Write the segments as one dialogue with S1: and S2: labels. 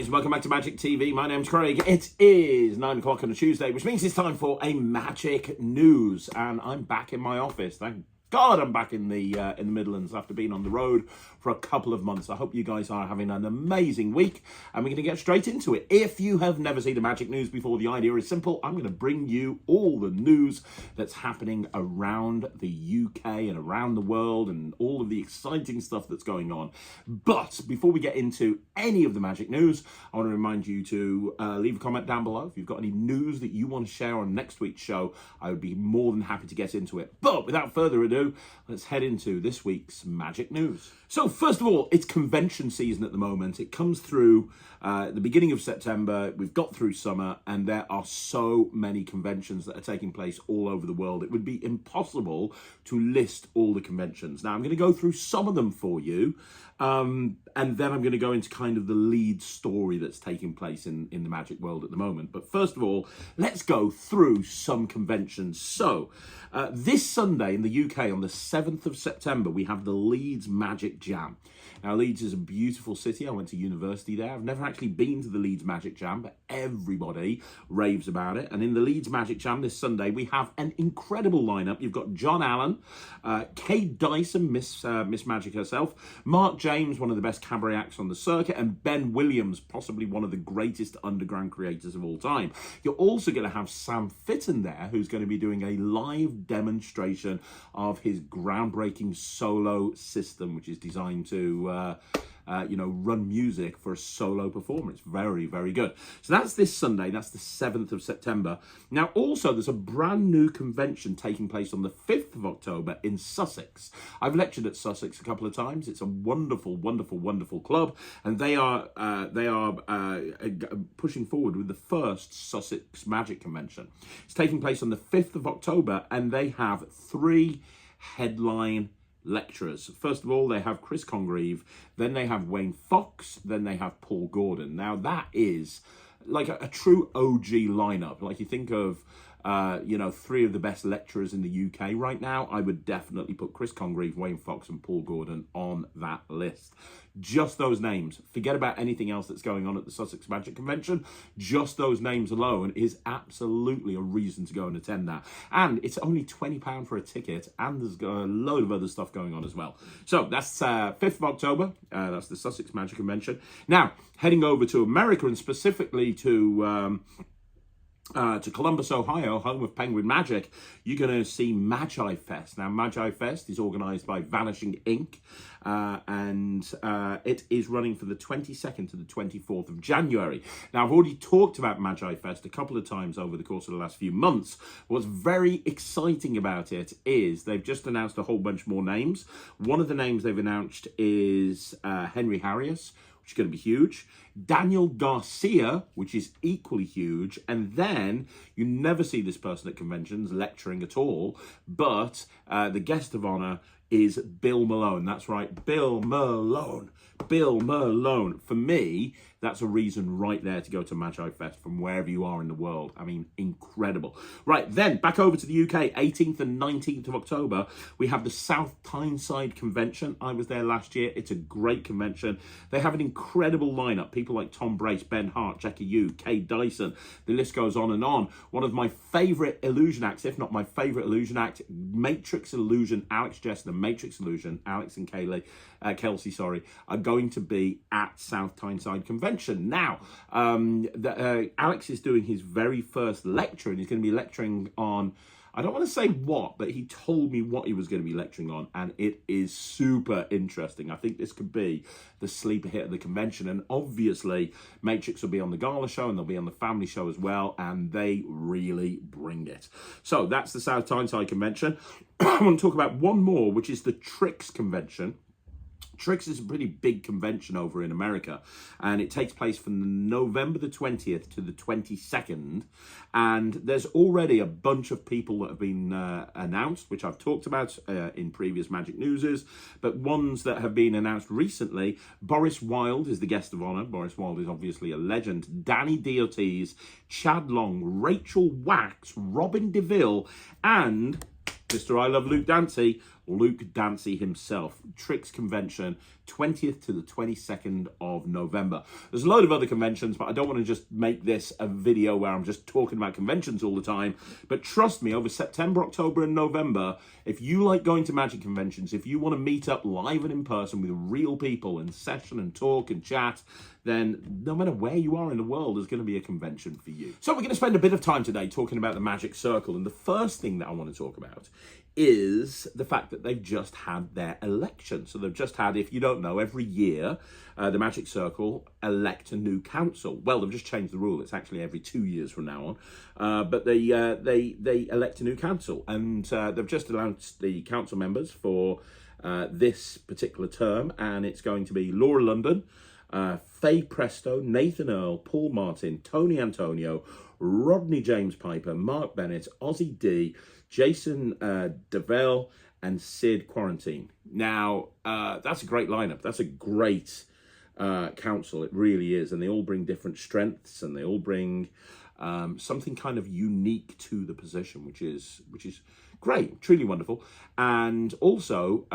S1: guys, welcome back to Magic TV. My name's Craig. It is 9 o'clock on a Tuesday, which means it's time for a Magic News. And I'm back in my office. Thank God I'm back in the Midlands after being on the road for a couple of months. I hope you guys are having an amazing week, and we're going to get straight into it. If you have never seen the Magic News before, the idea is simple. I'm going to bring you all the news that's happening around the UK and around the world and all of the exciting stuff that's going on. But before we get into any of the Magic News, I want to remind you to leave a comment down below. If you've got any news that you want to share on next week's show, I would be more than happy to get into it. But without further ado, let's head into this week's Magic News. So first of all, it's convention season at the moment. It comes through the beginning of September. We've got through summer, and there are so many conventions that are taking place all over the world. It would be impossible to list all the conventions. Now, I'm going to go through some of them for you, and then I'm going to go into kind of the lead story that's taking place in the Magic world at the moment. But first of all, let's go through some conventions. So this Sunday in the UK, on the 7th of September, we have the Leeds Magic Jam. Now, Leeds is a beautiful city. I went to university there. I've never actually been to the Leeds Magic Jam, but everybody raves about it. And in the Leeds Magic Jam this Sunday, we have an incredible lineup. You've got John Allen, Kay Dyson, Miss Magic herself, Mark James, one of the best cabaret acts on the circuit, and Ben Williams, possibly one of the greatest underground creators of all time. You're also going to have Sam Fitton there, who's going to be doing a live demonstration of his groundbreaking solo system, which is designed to run music for a solo performance. Very, very good. So that's this Sunday. That's the 7th of September. Now, also, there's a brand new convention taking place on the 5th of October in Sussex. I've lectured at Sussex a couple of times. It's a wonderful, wonderful, wonderful club, and they are pushing forward with the first Sussex Magic Convention. It's taking place on the 5th of October, and they have 3 headline lecturers. First of all, they have Chris Congreve, then they have Wayne Fox, then they have Paul Gordon. Now, that is like a true OG lineup. Like, you think of 3 of the best lecturers in the UK right now, I would definitely put Chris Congreve, Wayne Fox, and Paul Gordon on that list. Just those names. Forget about anything else that's going on at the Sussex Magic Convention. Just those names alone is absolutely a reason to go and attend that. And it's only £20 for a ticket, and there's a load of other stuff going on as well. So that's 5th of October. That's the Sussex Magic Convention. Now, heading over to America, and specifically to Columbus, Ohio, home of Penguin Magic, you're going to see Magi Fest. Now, Magi Fest is organised by Vanishing Inc., and it is running for the 22nd to the 24th of January. Now, I've already talked about Magi Fest a couple of times over the course of the last few months. What's very exciting about it is they've just announced a whole bunch more names. One of the names they've announced is Henry Harrius, which is going to be huge. Daniel Garcia, which is equally huge. And then you never see this person at conventions lecturing at all, but the guest of honor is Bill Malone. That's right, Bill Malone. Bill Malone. For me, that's a reason right there to go to Magi Fest from wherever you are in the world. I mean, incredible. Right, then back over to the UK, 18th and 19th of October, we have the South Tyneside Convention. I was there last year. It's a great convention. They have an incredible lineup. People like Tom Brace, Ben Hart, Jackie Yu, Kay Dyson. The list goes on and on. One of my favourite illusion acts, if not my favourite illusion act, Matrix Illusion, Alex Jess, the Matrix Illusion, Alex and Kelsey, are going to be at South Tyneside Convention. Now, Alex is doing his very first lecture, and he's going to be lecturing on, I don't want to say what, but he told me what he was going to be lecturing on, and it is super interesting. I think this could be the sleeper hit of the convention, and obviously Matrix will be on the gala show, and they'll be on the family show as well, and they really bring it. So that's the South Tyneside Convention. I want to talk about one more, which is the Trix Convention. Trix is a pretty big convention over in America, and it takes place from November the 20th to the 22nd, and there's already a bunch of people that have been announced, which I've talked about in previous Magic Newses, but ones that have been announced recently. Boris Wilde is the guest of honor. Boris Wilde is obviously a legend. Danny D'Ortiz, Chad Long, Rachel Wax, Robin DeVille, and Mr. I Love Luke Dante, Luke Dancy himself. Trix convention, 20th to the 22nd of November. There's a load of other conventions, but I don't want to just make this a video where I'm just talking about conventions all the time. But trust me, over September, October, and November, if you like going to Magic conventions, if you want to meet up live and in person with real people and session and talk and chat, then no matter where you are in the world, there's going to be a convention for you. So we're going to spend a bit of time today talking about the Magic Circle. And the first thing that I want to talk about is the fact that they've just had their election. So they've just had, if you don't know, every year, the Magic Circle elect a new council. Well, they've just changed the rule. It's actually every 2 years from now on. But they elect a new council. And they've just announced the council members for this particular term. And it's going to be Laura London, Faye Presto, Nathan Earl, Paul Martin, Tony Antonio, Rodney James Piper, Mark Bennett, Ozzy D, Jason DeVell, and Sid Quarantine. Now, that's a great lineup. That's a great council. It really is. And they all bring different strengths, and they all bring something kind of unique to the position, which is great, truly wonderful. And also,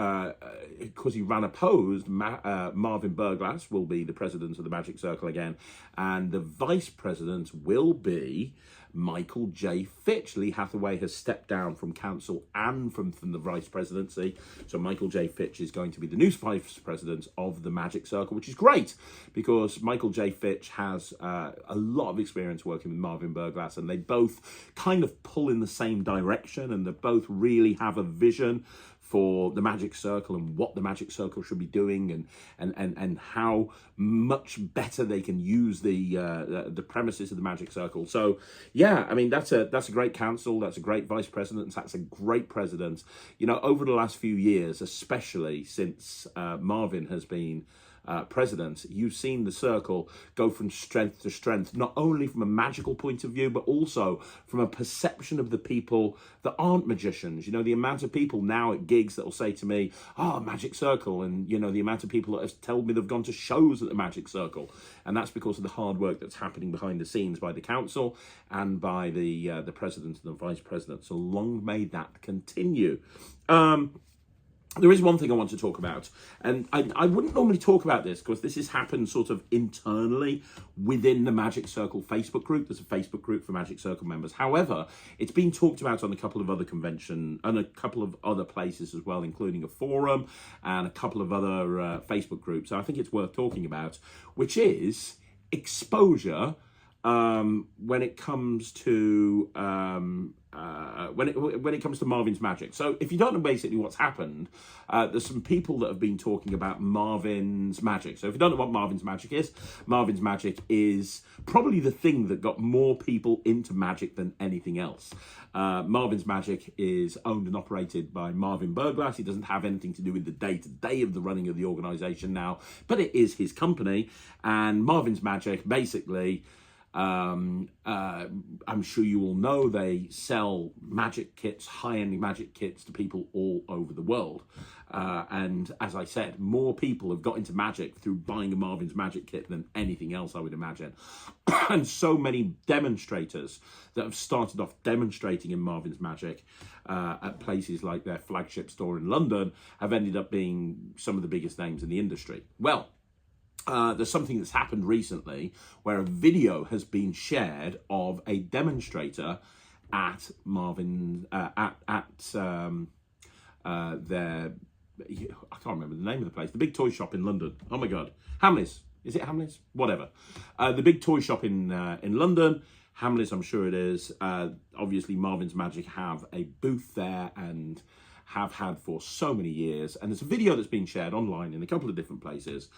S1: because he ran opposed, Marvin Burglass will be the president of the Magic Circle again, and the vice president will be Michael J. Fitch. Lee Hathaway has stepped down from council and from the vice presidency. So Michael J. Fitch is going to be the new vice president of the Magic Circle, which is great because Michael J. Fitch has a lot of experience working with Marvin Burglass, and they both kind of pull in the same direction, and they both really have a vision for the Magic Circle and what the Magic Circle should be doing, and how much better they can use the premises of the Magic Circle. So yeah, I mean, that's a great council, that's a great vice president, that's a great president. You know, over the last few years, especially since Marvin has been president, you've seen the circle go from strength to strength, not only from a magical point of view, but also from a perception of the people that aren't magicians. You know, the amount of people now at gigs that will say to me, "Oh, Magic Circle," and you know, the amount of people that have told me they've gone to shows at the Magic Circle, and that's because of the hard work that's happening behind the scenes by the council and by the president and the vice president. So long may that continue. There is one thing I want to talk about, and I wouldn't normally talk about this because this has happened sort of internally within the Magic Circle Facebook group. There's a Facebook group for Magic Circle members. However, it's been talked about on a couple of other conventions and a couple of other places as well, including a forum and a couple of other Facebook groups. So I think it's worth talking about, which is exposure when it comes to when it comes to Marvin's Magic. So if you don't know basically what's happened, there's some people that have been talking about Marvin's Magic. So if you don't know what Marvin's Magic is probably the thing that got more people into Magic than anything else. Marvin's Magic is owned and operated by Marvin Burglass. He doesn't have anything to do with the day-to-day of the running of the organization now, but it is his company. And Marvin's Magic, basically, I'm sure you all know, they sell magic kits, high-end magic kits to people all over the world. And as I said, more people have got into magic through buying a Marvin's Magic kit than anything else, I would imagine. And so many demonstrators that have started off demonstrating in Marvin's Magic at places like their flagship store in London have ended up being some of the biggest names in the industry. Well, there's something that's happened recently where a video has been shared of a demonstrator at Marvin their, I can't remember the name of the place, the big toy shop in London. Oh my God, Hamleys. Is it Hamleys? Whatever. The big toy shop in London. Hamleys, I'm sure it is. Obviously, Marvin's Magic have a booth there and have had for so many years. And there's a video that's been shared online in a couple of different places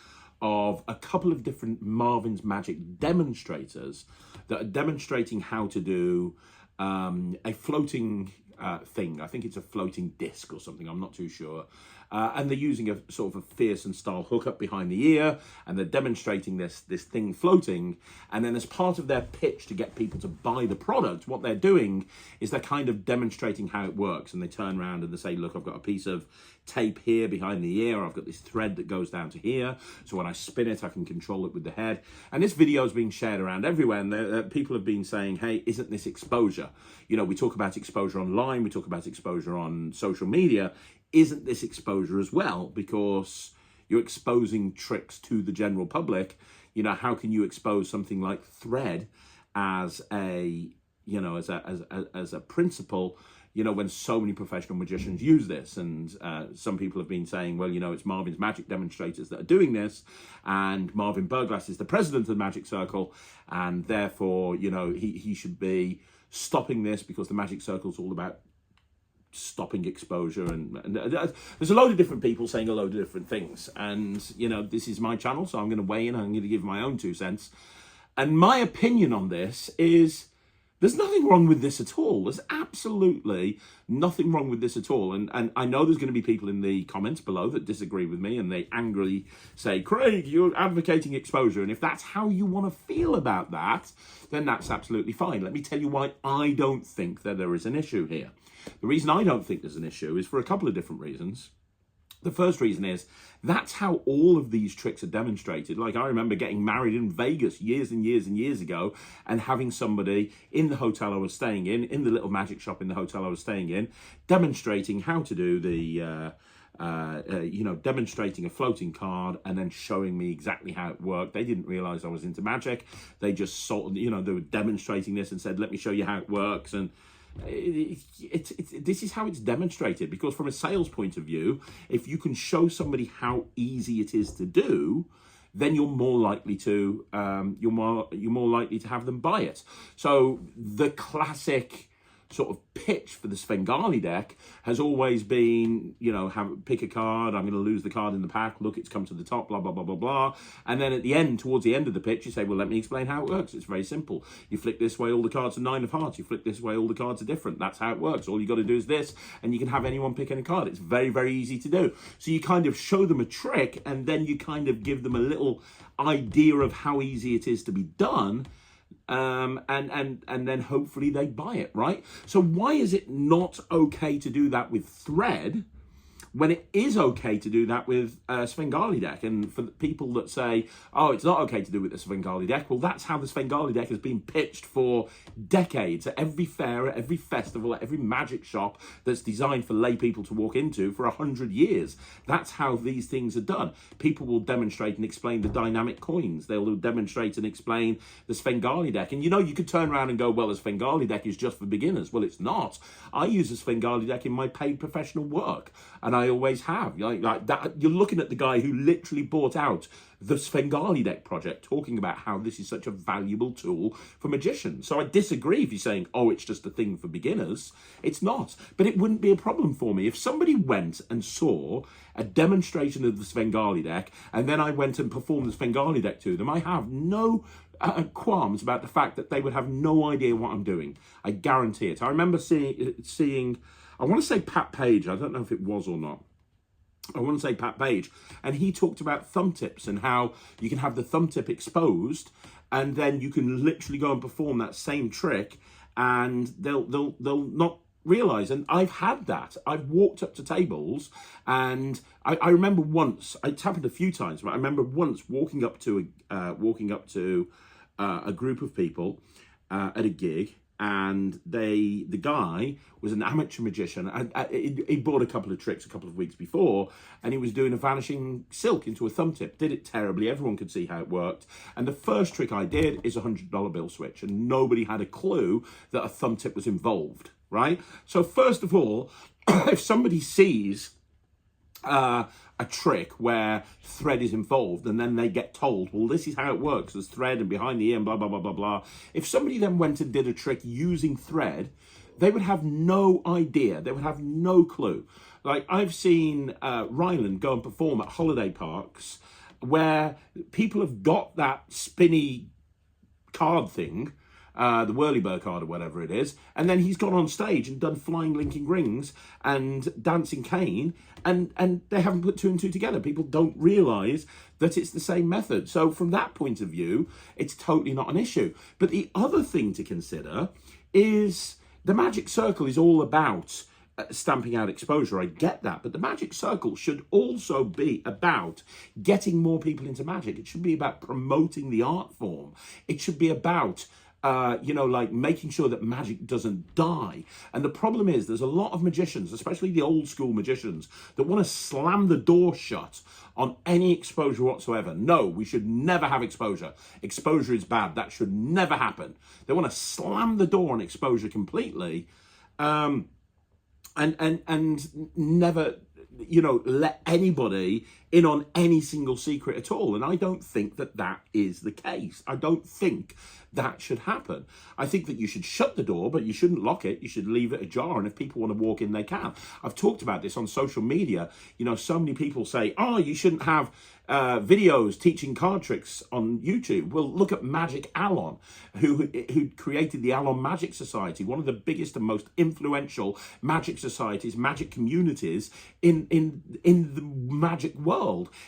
S1: of a couple of different Marvin's Magic demonstrators that are demonstrating how to do a floating thing. I think it's a floating disc or something, I'm not too sure. And they're using a sort of a Fearsome style hookup behind the ear, and they're demonstrating this thing floating. And then as part of their pitch to get people to buy the product, what they're doing is they're kind of demonstrating how it works. And they turn around and they say, look, I've got a piece of tape here behind the ear, or I've got this thread that goes down to here. So when I spin it, I can control it with the head. And this video is being shared around everywhere. And people have been saying, hey, isn't this exposure? You know, we talk about exposure online, we talk about exposure on social media. isn't this exposure as well? Because you're exposing tricks to the general public. You know, how can you expose something like thread as a, you know, as a principle, you know, when so many professional magicians use this? And some people have been saying, well, you know, it's Marvin's magic demonstrators that are doing this, and Marvin Burglass is the president of the Magic Circle, and therefore, you know, he should be stopping this, because the Magic Circle is all about stopping exposure. And there's a load of different people saying a load of different things. And, you know, this is my channel, so I'm going to weigh in. I'm going to give my own 2 cents. And my opinion on this is, there's nothing wrong with this at all. There's absolutely nothing wrong with this at all. And I know there's going to be people in the comments below that disagree with me, and they angrily say, Craig, you're advocating exposure. And if that's how you want to feel about that, then that's absolutely fine. Let me tell you why I don't think that there is an issue here. The reason I don't think there's an issue is for a couple of different reasons. The first reason is, that's how all of these tricks are demonstrated. Like, I remember getting married in Vegas years and years and years ago, and having somebody in the hotel I was staying in the little magic shop in the hotel I was staying in, demonstrating how to do the, you know, demonstrating a floating card and then showing me exactly how it worked. They didn't realize I was into magic. They just sort of, you know, they were demonstrating this and said, let me show you how it works. And this is how it's demonstrated, because from a sales point of view, if you can show somebody how easy it is to do, then you're more likely to you're more likely to have them buy it. So the classic sort of pitch for the Svengali deck has always been, you know, pick a card, I'm going to lose the card in the pack, look, it's come to the top, blah, blah, blah, blah, blah. And then at the end, towards the end of the pitch, you say, well, let me explain how it works. It's very simple. You flick this way, all the cards are 9 of hearts. You flick this way, all the cards are different. That's how it works. All you got to do is this, and you can have anyone pick any card. It's very, very easy to do. So you kind of show them a trick, and then you kind of give them a little idea of how easy it is to be done. And then hopefully they buy it, right? So why is it not okay to do that with thread, when it is okay to do that with Svengali deck? And for the people that say, oh, it's not okay to do with the Svengali deck, well, that's how the Svengali deck has been pitched for decades at every fair, at every festival, at every magic shop that's designed for lay people to walk into for 100 years. That's how these things are done. People will demonstrate and explain the dynamic coins. They'll demonstrate and explain the Svengali deck. And, you know, you could turn around and go, well, the Svengali deck is just for beginners. Well, it's not. I use a Svengali deck in my paid professional work, and I always have. Like that, you're looking at the guy who literally bought out the Svengali deck project, talking about how this is such a valuable tool for magicians. So I disagree if you're saying, oh, it's just a thing for beginners. It's not. But it wouldn't be a problem for me if somebody went and saw a demonstration of the Svengali deck, and then I went and performed the Svengali deck to them. I have no qualms about the fact that they would have no idea what I'm doing. I guarantee it. I remember seeing I want to say Pat Page. I don't know if it was or not. I want to say Pat Page, and he talked about thumb tips and how you can have the thumb tip exposed, and then you can literally go and perform that same trick, and they'll not realize. And I've had that. I've walked up to tables, and I remember once. It's happened a few times, but I remember once walking up to a group of people at a gig. And the guy was an amateur magician. He bought a couple of tricks a couple of weeks before, and he was doing a vanishing silk into a thumb tip. Did it terribly. Everyone could see how it worked. And the first trick I did is a $100 bill switch, and nobody had a clue that a thumb tip was involved, right? So first of all, if somebody sees a trick where thread is involved, and then they get told, well, this is how it works, there's thread and behind the ear and blah, blah, blah, blah, blah. If somebody then went and did a trick using thread, they would have no idea. They would have no clue. Like, I've seen Ryland go and perform at holiday parks where people have got that spinny card thing, the Whirlybird card or whatever it is, and then he's gone on stage and done flying linking rings and dancing cane, and they haven't put 2 and 2 together. People don't realize that it's the same method. So from that point of view, it's totally not an issue. But the other thing to consider is the Magic Circle is all about stamping out exposure. I get that, but the Magic Circle should also be about getting more people into magic. It should be about promoting the art form. It should be about like making sure that magic doesn't die. And the problem is there's a lot of magicians, especially the old school magicians, that want to slam the door shut on any exposure whatsoever. No, we should never have exposure. Exposure is bad. That should never happen. They want to slam the door on exposure completely, and never, let anybody in on any single secret at all. And I don't think that that is the case. I don't think that should happen. I think that you should shut the door, but you shouldn't lock it. You should leave it ajar. And if people want to walk in, they can. I've talked about this on social media. So many people say, oh, you shouldn't have videos teaching card tricks on YouTube. Well, look at Magic Alon, who created the Alon Magic Society, one of the biggest and most influential magic societies, magic communities in the magic world.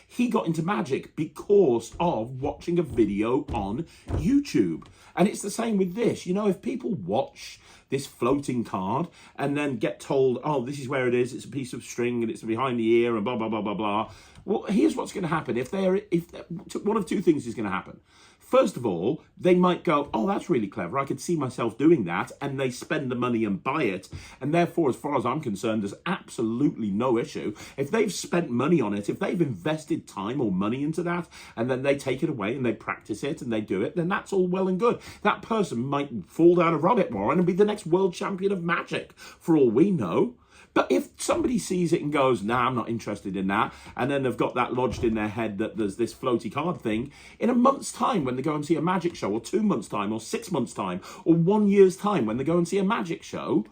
S1: He got into magic because of watching a video on YouTube. And it's the same with this. If people watch this floating card and then get told, oh, this is where it is, it's a piece of string and it's behind the ear and blah, blah, blah, blah, blah. Well, here's what's going to happen. If one of two things is going to happen. First of all, they might go, oh, that's really clever. I could see myself doing that. And they spend the money and buy it. And therefore, as far as I'm concerned, there's absolutely no issue. If they've spent money on it, if they've invested time or money into that, and then they take it away and they practice it and they do it, then that's all well and good. That person might fall down a rabbit warren and be the next world champion of magic, for all we know. But if somebody sees it and goes, nah, I'm not interested in that, and then they've got that lodged in their head that there's this floaty card thing, in a month's time when they go and see a magic show, or 2 months' time, or 6 months' time, or 1 year's time when they go and see a magic show,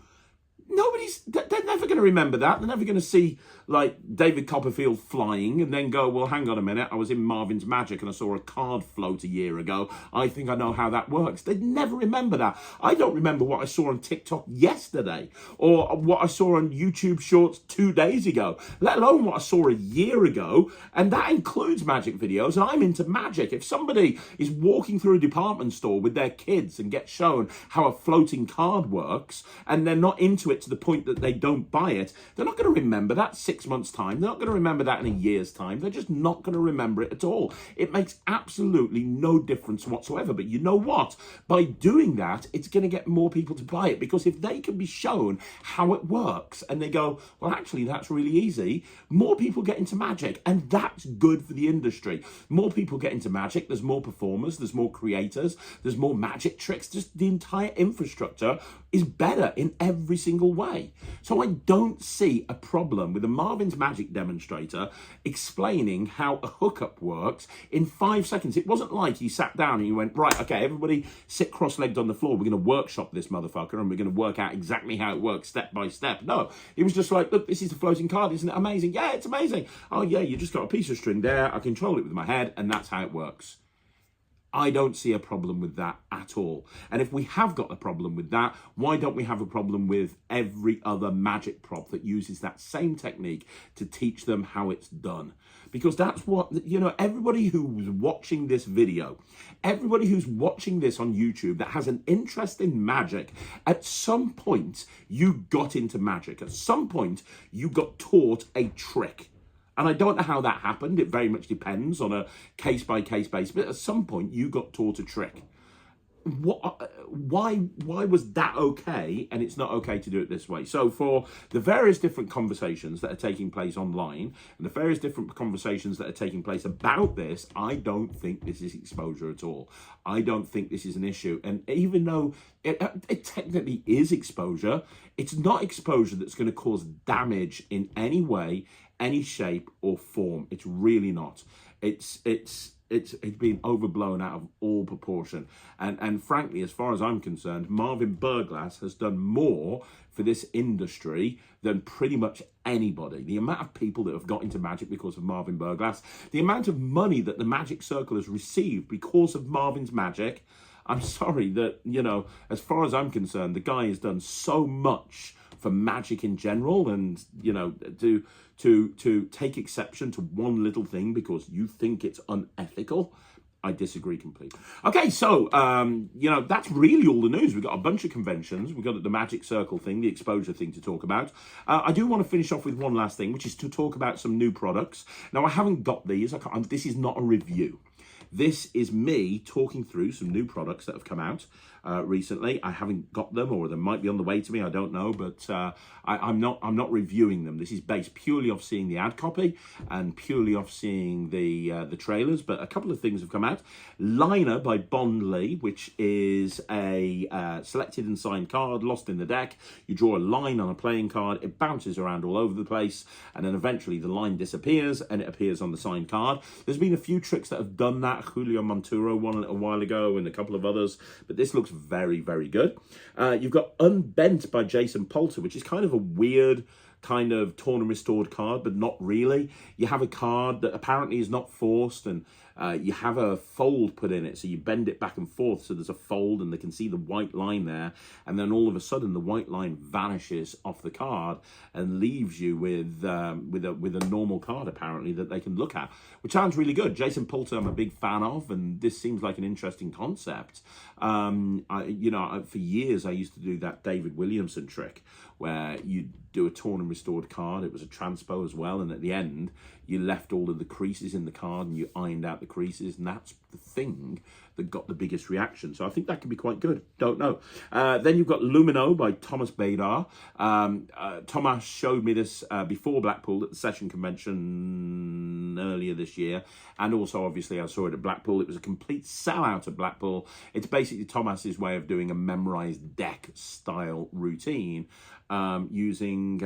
S1: they're never going to remember that. They're never going to see, like, David Copperfield flying and then go, well, hang on a minute, I was in Marvin's Magic and I saw a card float a year ago. I think I know how that works. They'd never remember that. I don't remember what I saw on TikTok yesterday or what I saw on YouTube Shorts 2 days ago, let alone what I saw a year ago. And that includes magic videos. And I'm into magic. If somebody is walking through a department store with their kids and gets shown how a floating card works and they're not into it to the point that they don't buy it, they're not going to remember that 6 months' time. They're not going to remember that in a year's time. They're just not going to remember it at all. It makes absolutely no difference whatsoever. But you know what? By doing that, it's going to get more people to buy it, because if they can be shown how it works and they go, well, actually, that's really easy, more people get into magic, and that's good for the industry. More people get into magic, there's more performers, there's more creators, there's more magic tricks. Just the entire infrastructure is better in every single way. So I don't see a problem with a Marvin's Magic demonstrator explaining how a hookup works in 5 seconds. It wasn't like he sat down and he went, right, okay, everybody sit cross-legged on the floor. We're going to workshop this motherfucker and we're going to work out exactly how it works step by step. No, he was just like, look, this is a floating card. Isn't it amazing? Yeah, it's amazing. Oh yeah, you just got a piece of string there. I control it with my head and that's how it works. I don't see a problem with that at all. And if we have got a problem with that, why don't we have a problem with every other magic prop that uses that same technique to teach them how it's done? Because that's what, everybody who's watching this video, everybody who's watching this on YouTube that has an interest in magic, at some point you got into magic. At some point you got taught a trick. And I don't know how that happened. It very much depends on a case-by-case basis. But at some point, you got taught a trick. Why was that okay and it's not okay to do it this way? So for the various different conversations that are taking place online and the various different conversations that are taking place about this, I don't think this is exposure at all. I don't think this is an issue. And even though it technically is exposure, it's not exposure that's going to cause damage in any way, any shape or form. It's really not. It's been overblown out of all proportion. And frankly, as far as I'm concerned, Marvin Burglass has done more for this industry than pretty much anybody. The amount of people that have got into magic because of Marvin Burglass, the amount of money that the Magic Circle has received because of Marvin's magic, I'm sorry that, as far as I'm concerned, the guy has done so much for magic in general, and to take exception to one little thing because you think it's unethical, I disagree completely. Okay, so that's really all the news. We've got a bunch of conventions. We've got the Magic Circle thing, the exposure thing to talk about. I do want to finish off with one last thing, which is to talk about some new products. Now, I haven't got these. This is not a review. This is me talking through some new products that have come out. recently. I haven't got them, or they might be on the way to me. I don't know, but I'm not reviewing them. This is based purely off seeing the ad copy and purely off seeing the trailers. But a couple of things have come out. Liner by Bond Lee, which is a selected and signed card, lost in the deck. You draw a line on a playing card, it bounces around all over the place, and then eventually the line disappears and it appears on the signed card. There's been a few tricks that have done that. Julio Monturo one a little while ago and a couple of others, but this looks very, very good. You've got Unbent by Jason Poulter, which is kind of a weird kind of torn and restored card, but not really. You have a card that apparently is not forced, and you have a fold put in it, so you bend it back and forth so there's a fold and they can see the white line there, and then all of a sudden the white line vanishes off the card and leaves you with a normal card apparently that they can look at, which sounds really good. Jason Poulter I'm a big fan of, and this seems like an interesting concept. For years I used to do that David Williamson trick where you do a torn and restored card. It was a transpo as well, and at the end you left all of the creases in the card and you ironed out the creases, and that's the thing that got the biggest reaction. So I think that could be quite good. Don't know. Then you've got Lumino by Thomas Bader. Thomas showed me this before Blackpool at the Session Convention earlier this year, and also obviously I saw it at Blackpool. It was a complete sellout at Blackpool. It's basically Thomas's way of doing a memorized deck style routine using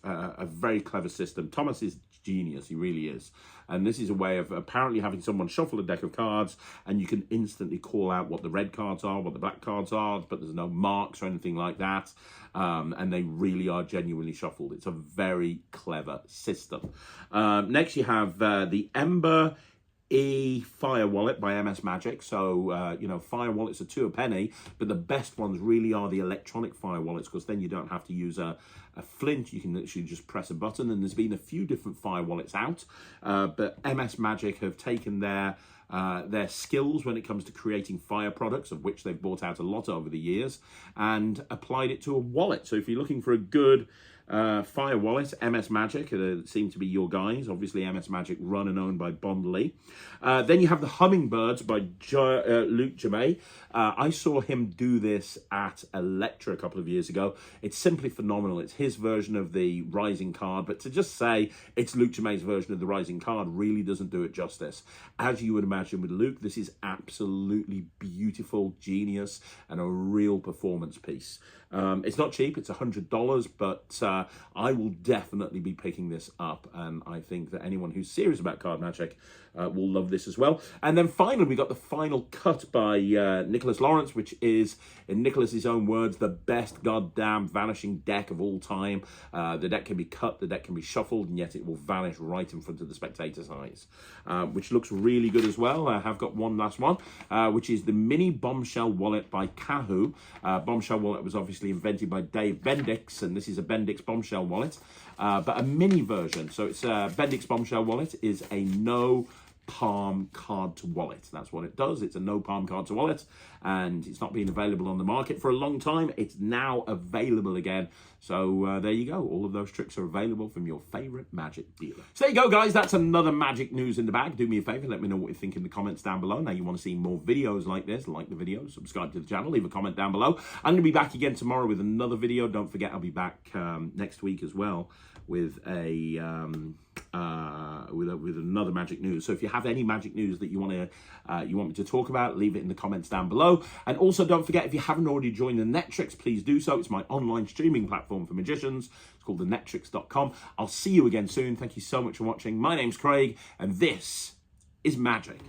S1: a very clever system. Thomas is genius, he really is. And this is a way of apparently having someone shuffle a deck of cards and you can instantly call out what the red cards are, what the black cards are, but there's no marks or anything like that. And they really are genuinely shuffled. It's a very clever system. Next you have the Ember Fire Wallet by MS Magic. So, Fire Wallets are 2 a penny, but the best ones really are the electronic Fire Wallets, because then you don't have to use a flint. You can literally just press a button, and there's been a few different Fire Wallets out, but MS Magic have taken their skills when it comes to creating fire products, of which they've bought out a lot over the years, and applied it to a wallet. So if you're looking for a good Fire Wallet, MS Magic seem to be your guys. Obviously MS Magic run and owned by Bond Lee. Then you have the Hummingbirds by Luke Jamay. I saw him do this at Electra a couple of years ago. It's simply phenomenal. It's his version of the Rising card, but to just say it's Luke Jamay's version of the Rising card really doesn't do it justice. As you would imagine with Luke, this is absolutely beautiful, genius, and a real performance piece. It's not cheap, it's $100, but I will definitely be picking this up, and I think that anyone who's serious about card magic will love this as well. And then finally, we got the final cut by Nicholas Lawrence, which is, in Nicholas's own words, the best goddamn vanishing deck of all time. The deck can be cut, the deck can be shuffled, and yet it will vanish right in front of the spectator's eyes, which looks really good as well. I have got one last one, which is the Mini Bombshell Wallet by Kahoo. Bombshell Wallet was obviously invented by Dave Bendix, and this is a Bendix Bombshell Wallet, but a mini version. So it's Bendix Bombshell Wallet is a no palm card to wallet. That's what it does. It's a no palm card to wallet, and it's not been available on the market for a long time. It's now available again. So there you go. All of those tricks are available from your favorite magic dealer. So there you go, guys. That's another magic news in the bag. Do me a favor, let me know what you think in the comments down below. Now you want to see more videos like this, like the video, subscribe to the channel, leave a comment down below. I'm going to be back again tomorrow with another video. Don't forget, I'll be back next week as well with a with another magic news. So if you have any magic news that you want me to talk about, leave it in the comments down below. And also don't forget, if you haven't already joined the Netrix, please do so. It's my online streaming platform for magicians. It's called thenetrix.com. I'll see you again soon. Thank you so much for watching. My name's Craig, and this is magic.